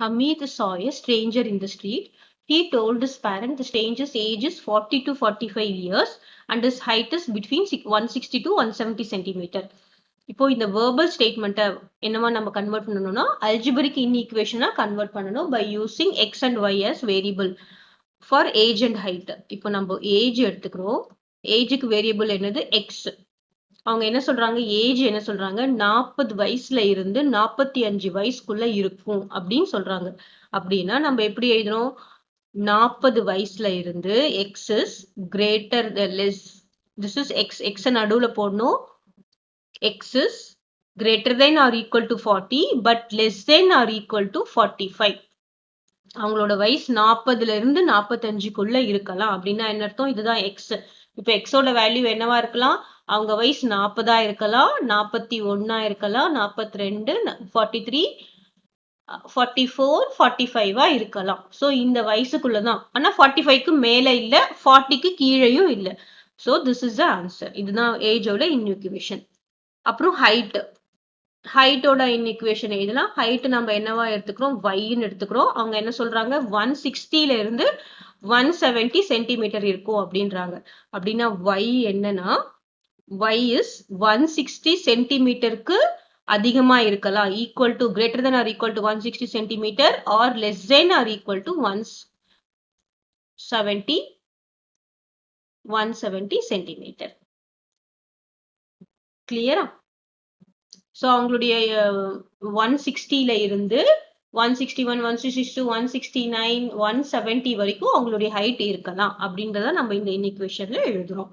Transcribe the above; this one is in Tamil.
Hamid saw a stranger in the street. He told his parent the stranger's age is 40 to 45 years and his height is between 160 to 170 centimeter. இப்போ இந்த verbal statement என்னவா நம்ம கன்வெர்ட் பண்ணணும்னா algebraic inequation கன்வெர்ட் பண்ணணும் by using x and y as variable for age and height. இப்போ நம்ம ஏஜ் எடுத்துக்கிறோம். ஏஜுக்கு வேரியபிள் என்னது எக்ஸ். அவங்க என்ன சொல்றாங்க, ஏஜ் என்ன சொல்றாங்க, 40 வயசுல இருந்து 45 வயசுக்குள்ள இருக்கும் அப்படின்னு சொல்றாங்க. அப்படின்னா நம்ம எப்படி எழுதுறோம், 40 வயசுல இருந்து x is greater less, this is x, x நடுவுல போடணும், x is greater than or equal to 40 but less than or equal to 45. அவங்களோட வயசு 40ல இருந்து 45க்குள்ள இருக்கலாம் அப்படின்னா என்ன அர்த்தம், இதுதான் எக்ஸ். இப்ப எக்ஸோட வேல்யூ என்னவா இருக்கலாம், அவங்க வயசு 40 இருக்கலாம், 41 இருக்கலாம், 42, 43, 44, 45 இருக்கலாம். சோ இந்த வயசுக்குள்ளதான், ஆனா 45க்கு மேல இல்ல, 40க்கு கீழேயும் இல்ல. So this is the answer. இதுதான் ஏஜோட இன்இக்வேஷன். அப்புறம் ஹைட், ஹைட்டோட இன்இக்வேஷன் எழுதலாம். ஹைட் நம்ம என்னவா எடுத்துக்கிறோம், y-ன்னு எடுத்துக்கிறோம். அவங்க என்ன சொல்றாங்க, 160ல இருந்து 170 சென்டிமீட்டர் இருக்கும் அப்படின்றாங்க. அப்படின்னா y என்னன்னா, y இஸ் 160 சென்டிமீட்டருக்கு அதிகமா இருக்கலாம், equal to greater than or equal to 160 centimetre or less than or equal to 170 centimetre. கிளியரா? ஸோ அவங்களுடைய 160ல இருந்து 161, 162, 169, 170 வரைக்கும் அவங்களுடைய ஹைட் இருக்கலாம் அப்படின்றத நம்ம இந்த இன்இக்வேஷன்ல எழுதுறோம்.